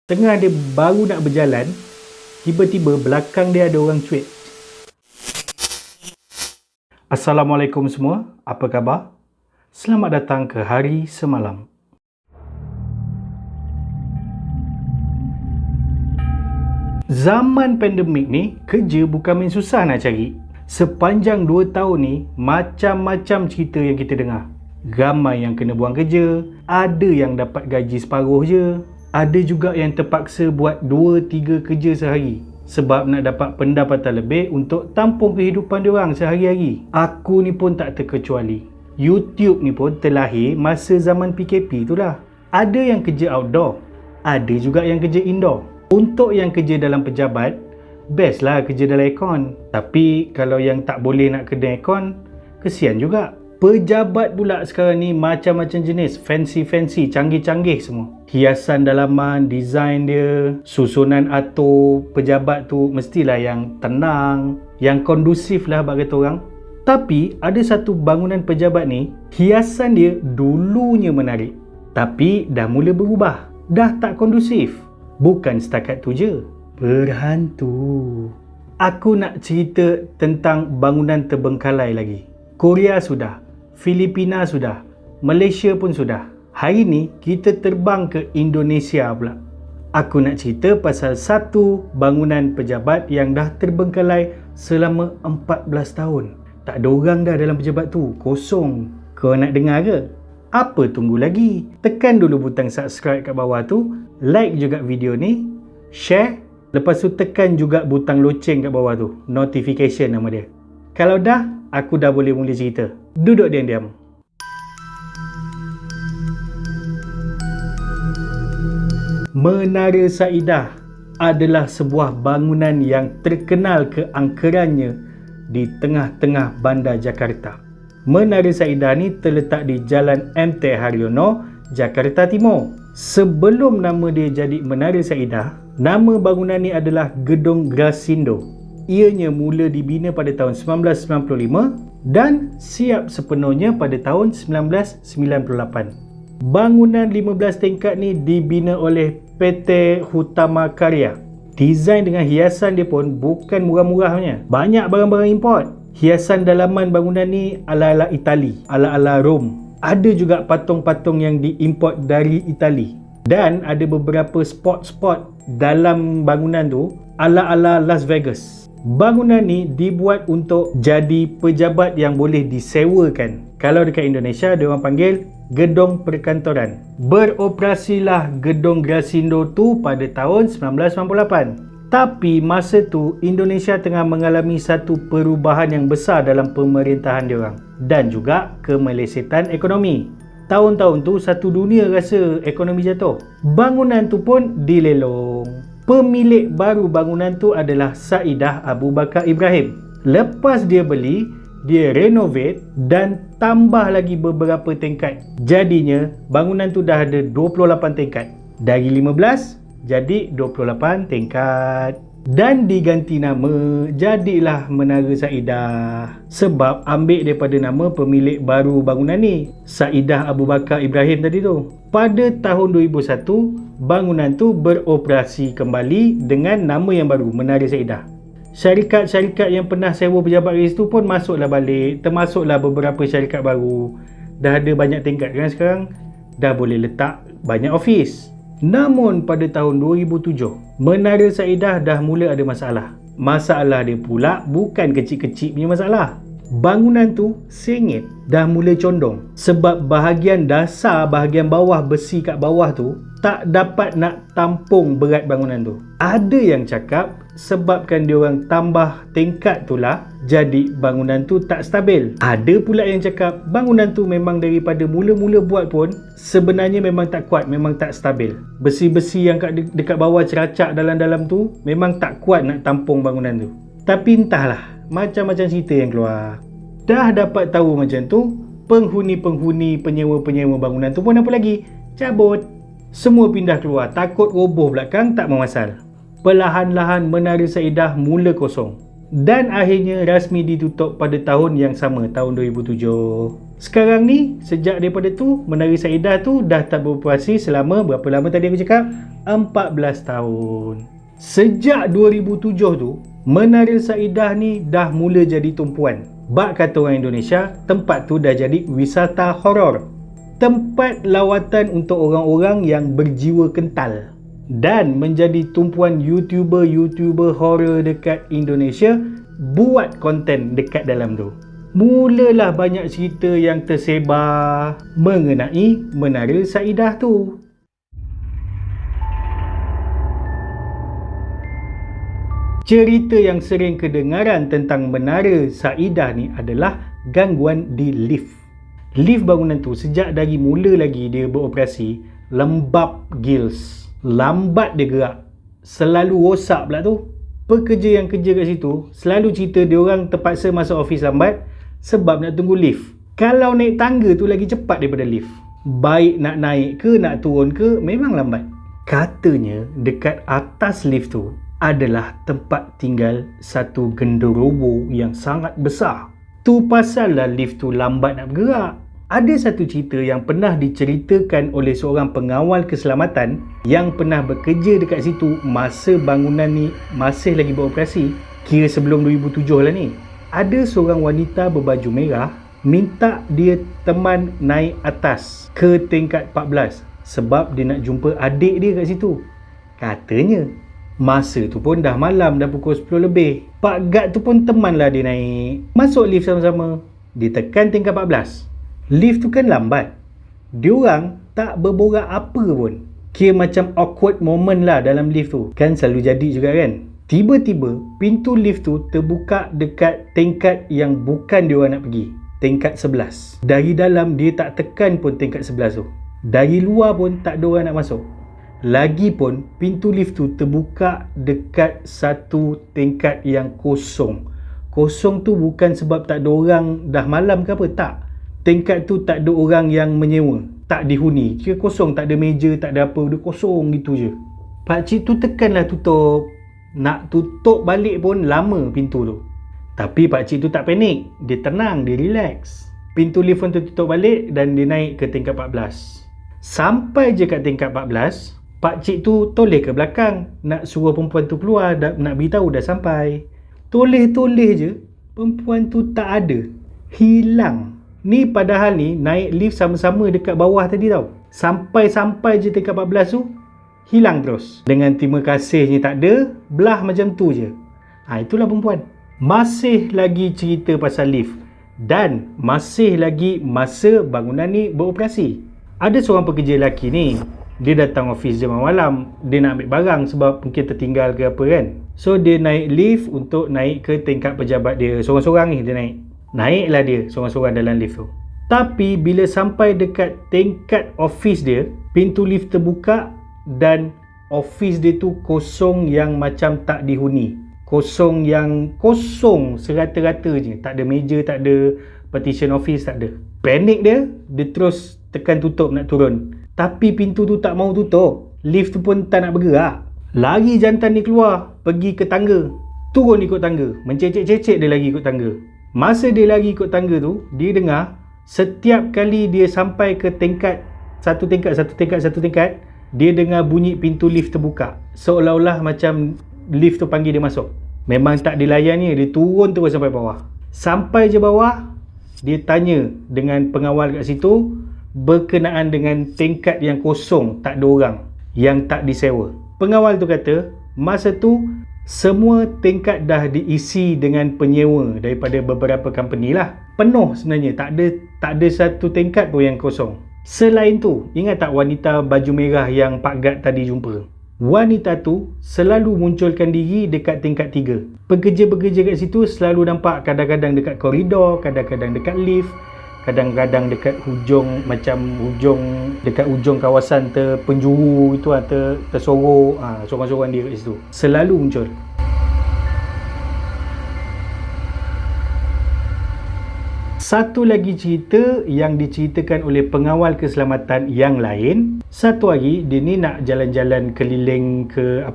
Tengah dia baru nak berjalan, tiba-tiba belakang dia ada orang cuit. Assalamualaikum semua, apa khabar? Selamat datang ke Hari Semalam. Zaman pandemik ni, kerja bukan main susah nak cari. Sepanjang 2 tahun ni, macam-macam cerita yang kita dengar. Ramai yang kena buang kerja, ada yang dapat gaji separuh je. Ada juga yang terpaksa buat 2-3 kerja sehari sebab nak dapat pendapatan lebih untuk tampung kehidupan diorang sehari-hari. Aku ni pun tak terkecuali. YouTube ni pun terlahir masa zaman PKP tu lah. Ada yang kerja outdoor, ada juga yang kerja indoor. Untuk yang kerja dalam pejabat, best lah kerja dalam aircon. Tapi kalau yang tak boleh nak kena aircon, kesian juga. Pejabat pula sekarang ni macam-macam jenis, fancy-fancy, canggih-canggih semua. Hiasan dalaman, design dia, susunan atur pejabat tu mestilah yang tenang, yang kondusif lah bagi kata orang. Tapi ada satu bangunan pejabat ni, hiasan dia dulunya menarik, tapi dah mula berubah, dah tak kondusif. Bukan setakat tu je, berhantu. Aku nak cerita tentang bangunan terbengkalai lagi. Korea sudah, Filipina sudah, Malaysia pun sudah. Hari ni kita terbang ke Indonesia pula. Aku nak cerita pasal satu bangunan pejabat yang dah terbengkalai selama 14 tahun. Tak ada orang dah dalam pejabat tu, kosong. Kau nak dengar ke? Apa tunggu lagi? Tekan dulu butang subscribe kat bawah tu, like juga video ni, share, lepas tu tekan juga butang loceng kat bawah tu, notification nama dia. Kalau dah, aku dah boleh mula cerita. Duduk diam-diam. Menara Saidah adalah sebuah bangunan yang terkenal keangkerannya di tengah-tengah bandar Jakarta. Menara Saidah ni terletak di Jalan MT Haryono, Jakarta Timur. Sebelum nama dia jadi Menara Saidah, nama bangunan ni adalah Gedung Grasindo. Ianya mula dibina pada tahun 1995 dan siap sepenuhnya pada tahun 1998. Bangunan 15 tingkat ni dibina oleh PT Hutama Karya. Desain dengan hiasan dia pun bukan murah-murahnya. Banyak barang-barang import. Hiasan dalaman bangunan ni ala-ala Itali, ala-ala Rom. Ada juga patung-patung yang diimport dari Itali. Dan ada beberapa spot-spot dalam bangunan tu ala-ala Las Vegas. Bangunan ni dibuat untuk jadi pejabat yang boleh disewakan. Kalau dekat Indonesia, dia orang panggil Gedung Perkantoran. Beroperasilah Gedung Grasindo tu pada tahun 1998. Tapi masa tu, Indonesia tengah mengalami satu perubahan yang besar dalam pemerintahan dia orang. Dan juga kemelesetan ekonomi. Tahun-tahun tu, satu dunia rasa ekonomi jatuh. Bangunan tu pun dilelong. Pemilik baru bangunan tu adalah Saidah Abu Bakar Ibrahim. Lepas dia beli, dia renovate dan tambah lagi beberapa tingkat. Jadinya, bangunan tu dah ada 28 tingkat. Dari 15, jadi 28 tingkat. Dan diganti nama, jadilah Menara Saidah. Sebab ambil daripada nama pemilik baru bangunan ni, Saidah Abu Bakar Ibrahim tadi tu. Pada tahun 2001, bangunan tu beroperasi kembali dengan nama yang baru, Menara Saidah. Syarikat-syarikat yang pernah sewa pejabat di situ pun masuklah balik, termasuklah beberapa syarikat baru. Dah ada banyak tingkat kan sekarang, dah boleh letak banyak office. Namun pada tahun 2007, Menara Saidah dah mula ada masalah. Masalah dia pula bukan kecil-kecil punya masalah. Bangunan tu sengit, dah mula condong. Sebab bahagian dasar, bahagian bawah besi kat bawah tu tak dapat nak tampung berat bangunan tu. Ada yang cakap sebabkan diorang tambah tingkat tu lah, jadi bangunan tu tak stabil. Ada pula yang cakap bangunan tu memang daripada mula-mula buat pun sebenarnya memang tak kuat, memang tak stabil. Besi-besi yang dekat bawah ceracak dalam-dalam tu memang tak kuat nak tampung bangunan tu. Tapi entahlah, macam-macam cerita yang keluar. Dah dapat tahu macam tu, penghuni-penghuni, penyewa-penyewa bangunan tu pun apa lagi? Cabut. Semua pindah keluar, takut roboh belakang tak memasal. Perlahan-lahan Menara Saidah mula kosong. Dan akhirnya rasmi ditutup pada tahun yang sama, tahun 2007. Sekarang ni, sejak daripada tu, Menara Sa'idah tu dah tak beroperasi selama berapa lama tadi aku cakap? 14 tahun. Sejak 2007 tu, Menara Sa'idah ni dah mula jadi tumpuan. Bak kata orang Indonesia, tempat tu dah jadi wisata horor. Tempat lawatan untuk orang-orang yang berjiwa kental. Dan menjadi tumpuan YouTuber horor dekat Indonesia buat konten dekat dalam tu. Mulalah banyak cerita yang tersebar mengenai Menara Sa'idah tu. Cerita yang sering kedengaran tentang Menara Sa'idah ni adalah gangguan di lift. Lift bangunan tu sejak dari mula lagi dia beroperasi, lembab gils. Lambat dia gerak. Selalu rosak pula tu. Pekerja yang kerja kat situ selalu cerita dia orang terpaksa masuk office lambat sebab nak tunggu lift. Kalau naik tangga tu lagi cepat daripada lift. Baik nak naik ke nak turun ke memang lambat. Katanya dekat atas lift tu adalah tempat tinggal satu genderowo yang sangat besar. Tu pasal lah lift tu lambat nak bergerak. Ada satu cerita yang pernah diceritakan oleh seorang pengawal keselamatan yang pernah bekerja dekat situ masa bangunan ni masih lagi beroperasi, kira sebelum 2007 lah ni. Ada seorang wanita berbaju merah minta dia teman naik atas ke tingkat 14 sebab dia nak jumpa adik dia kat situ. Katanya masa tu pun dah malam, dah pukul 10 lebih. Pak Gad tu pun temanlah dia naik. Masuk lift sama-sama. Dia tekan tingkat 14. Lift tu kan lambat. Diorang tak berborak apa pun. Kira macam awkward moment lah dalam lift tu. Kan selalu jadi juga kan. Tiba-tiba pintu lift tu terbuka dekat tingkat yang bukan diorang nak pergi. Tingkat 11. Dari dalam dia tak tekan pun tingkat 11 tu. Dari luar pun tak ada orang nak masuk. Lagipun pintu lift tu terbuka dekat satu tingkat yang kosong. Kosong tu bukan sebab tak ada orang dah malam ke apa, tak. Tingkat tu tak ada orang yang menyewa, tak dihuni. Kira kosong, tak ada meja, tak ada apa, dia kosong gitu je. Pakcik tu tekanlah tutup. Nak tutup balik pun lama pintu tu. Tapi pakcik tu tak panik, dia tenang, dia relax. Pintu lift pun tutup balik dan dia naik ke tingkat 14. Sampai je kat tingkat 14, pakcik tu toleh ke belakang nak suruh perempuan tu keluar, nak beritahu dah sampai. Toleh-toleh je, perempuan tu tak ada, hilang. Ni padahal ni naik lift sama-sama dekat bawah tadi tau. Sampai je tingkat 14 tu, hilang terus. Dengan terima kasihnya tak ada, belah macam tu je. Itulah perempuan. Masih lagi cerita pasal lift. Dan masih lagi masa bangunan ni beroperasi. Ada seorang pekerja lelaki ni, dia datang office jam malam. Dia nak ambil barang sebab mungkin tertinggal ke apa kan. So dia naik lift untuk naik ke tingkat pejabat dia. Sorang-sorang ni dia naik. Naiklah dia sorang-sorang dalam lift tu. Tapi bila sampai dekat tingkat office dia, pintu lift terbuka dan office dia tu kosong yang macam tak dihuni. Kosong yang kosong serata-rata je. Tak ada meja, tak ada partition office, tak ada. Panik dia terus tekan tutup nak turun. Tapi pintu tu tak mau tutup. Lift tu pun tak nak bergerak. Lari jantan ni keluar, pergi ke tangga. Turun ikut tangga. Mencecek-cecek dia lagi ikut tangga. Masa dia lari ikut tangga tu, dia dengar setiap kali dia sampai ke satu tingkat, dia dengar bunyi pintu lift terbuka. Seolah-olah macam lift tu panggil dia masuk. Memang tak dilayannya, dia turun terus sampai bawah. Sampai je bawah, dia tanya dengan pengawal kat situ berkenaan dengan tingkat yang kosong, tak ada orang, yang tak disewa. Pengawal tu kata, masa tu semua tingkat dah diisi dengan penyewa daripada beberapa company lah. Penuh sebenarnya, tak ada satu tingkat pun yang kosong. Selain tu, ingat tak wanita baju merah yang Pak Gad tadi jumpa? Wanita tu selalu munculkan diri dekat tingkat 3. Pekerja-pekerja kat situ selalu nampak, kadang-kadang dekat koridor, kadang-kadang dekat lift, kadang-kadang dekat hujung dekat ujung kawasan terpenjuru itu, tersorok, sorang-sorang dia kat situ selalu muncul. Satu lagi cerita yang diceritakan oleh pengawal keselamatan yang lain, satu hari dia ni nak jalan-jalan keliling ke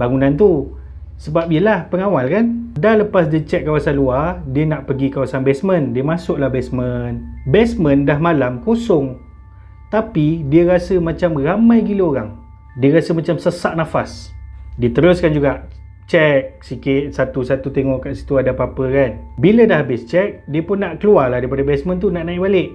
bangunan tu. Sebab yelah pengawal kan. Dah lepas dia check kawasan luar, dia nak pergi kawasan basement. Dia masuklah basement. Basement dah malam kosong. Tapi dia rasa macam ramai gila orang. Dia rasa macam sesak nafas. Dia teruskan juga check sikit satu-satu, tengok kat situ ada apa-apa kan. Bila dah habis check, dia pun nak keluar lah daripada basement tu, nak naik balik.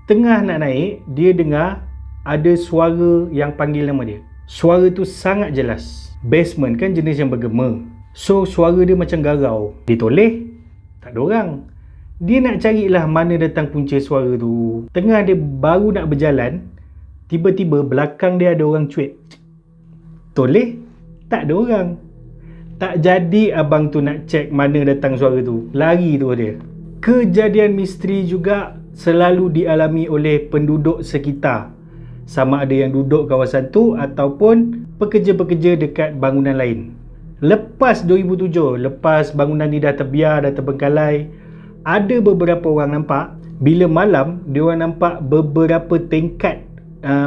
Tengah nak naik, dia dengar ada suara yang panggil nama dia. Suara tu sangat jelas. Basement kan jenis yang bergema. So suara dia macam garau. Dia toleh, tak ada orang. Dia nak carilah mana datang punca suara tu. Tengah dia baru nak berjalan, tiba-tiba belakang dia ada orang cuit. Toleh, tak ada orang. Tak jadi abang tu nak cek mana datang suara tu. Lari tu dia. Kejadian misteri juga selalu dialami oleh penduduk sekitar. Sama ada yang duduk kawasan tu ataupun pekerja-pekerja dekat bangunan lain. Lepas 2007, lepas bangunan ni dah terbiar, dah terbengkalai, ada beberapa orang nampak bila malam diorang nampak beberapa tingkat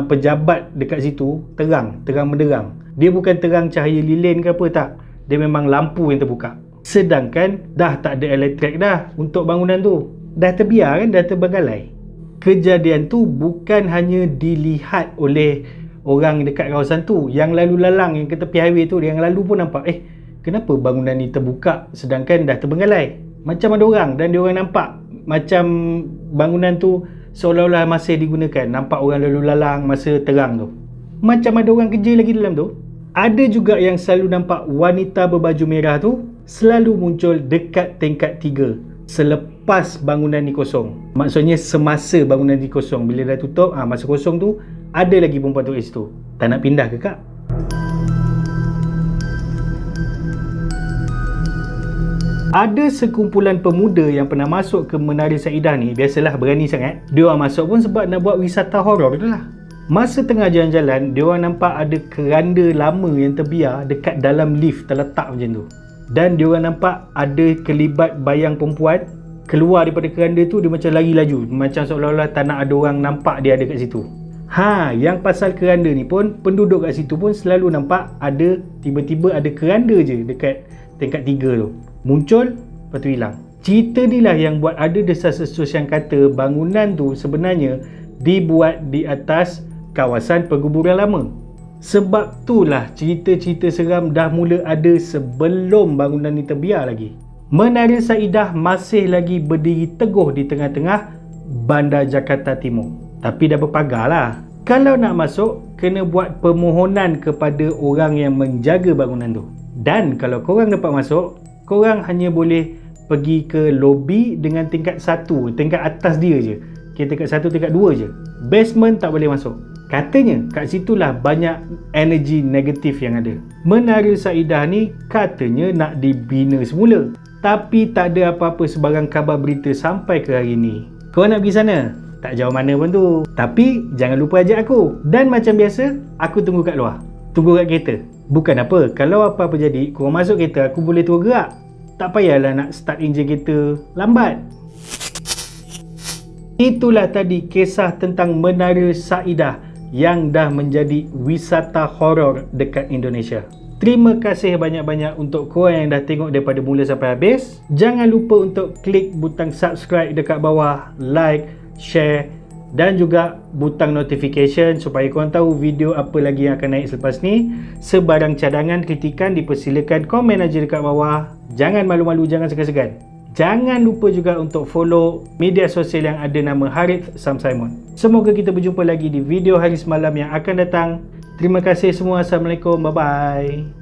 pejabat dekat situ terang menderang. Dia bukan terang cahaya lilin ke apa, tak. Dia memang lampu yang terbuka. Sedangkan dah tak ada elektrik dah untuk bangunan tu. Dah terbiar kan, dah terbengkalai. Kejadian tu bukan hanya dilihat oleh orang dekat kawasan tu. Yang lalu lalang yang ke tepi highway tu, yang lalu pun nampak, kenapa bangunan ni terbuka sedangkan dah terbengkalai? Macam ada orang, dan diorang nampak macam bangunan tu seolah-olah masih digunakan. Nampak orang lalu lalang masa terang tu. Macam ada orang kerja lagi dalam tu. Ada juga yang selalu nampak wanita berbaju merah tu selalu muncul dekat tingkat 3 selepas bangunan ni kosong. Maksudnya semasa bangunan ni kosong. Bila dah tutup, masa kosong tu ada lagi perempuan tu kat situ. Tak nak pindah ke kak? Ada sekumpulan pemuda yang pernah masuk ke Menara Saidah ni. Biasalah berani sangat. Dia orang masuk pun sebab nak buat wisata horor tu lah. Masa tengah jalan-jalan, dia orang nampak ada keranda lama yang terbiar dekat dalam lift terletak macam tu. Dan dia orang nampak ada kelibat bayang perempuan keluar daripada keranda tu. Dia macam lari laju, macam seolah-olah tak nak ada orang nampak dia ada kat situ. Yang pasal keranda ni pun, penduduk kat situ pun selalu nampak ada, tiba-tiba ada keranda je dekat tingkat 3 tu. Muncul, lepas tu hilang. Cerita ni lah yang buat ada desas-desus yang kata bangunan tu sebenarnya dibuat di atas kawasan perkuburan lama. Sebab itulah cerita-cerita seram dah mula ada sebelum bangunan ni terbiar lagi. Menara Saidah masih lagi berdiri teguh di tengah-tengah Bandar Jakarta Timur. Tapi dah berpagar lah. Kalau nak masuk, kena buat permohonan kepada orang yang menjaga bangunan tu. Dan kalau korang dapat masuk, korang hanya boleh pergi ke lobi dengan tingkat 1, tingkat atas dia je. Tingkat 1, tingkat 2 je. Basement tak boleh masuk. Katanya kat situlah banyak energi negatif yang ada. Menara Saidah ni katanya nak dibina semula. Tapi tak ada apa-apa sebarang khabar berita sampai ke hari ni. Kau nak pergi sana? Tak jauh mana pun tu. Tapi jangan lupa ajak aku. Dan macam biasa, aku tunggu kat luar. Tunggu kat kereta. Bukan apa, kalau apa-apa jadi, korang masuk kereta, aku boleh terus gerak. Tak payahlah nak start enjin kereta lambat. Itulah tadi kisah tentang Menara Saidah yang dah menjadi wisata horor dekat Indonesia. Terima kasih banyak-banyak untuk korang yang dah tengok daripada mula sampai habis. Jangan lupa untuk klik butang subscribe dekat bawah, like, share dan juga butang notification supaya korang tahu video apa lagi yang akan naik selepas ni. Sebarang cadangan, kritikan dipersilakan komen aja dekat bawah. Jangan malu-malu, jangan segan-segan. Jangan lupa juga untuk follow media sosial yang ada nama Harith Sam Simon. Semoga kita berjumpa lagi di video hari semalam yang akan datang. Terima kasih semua. Assalamualaikum. Bye-bye.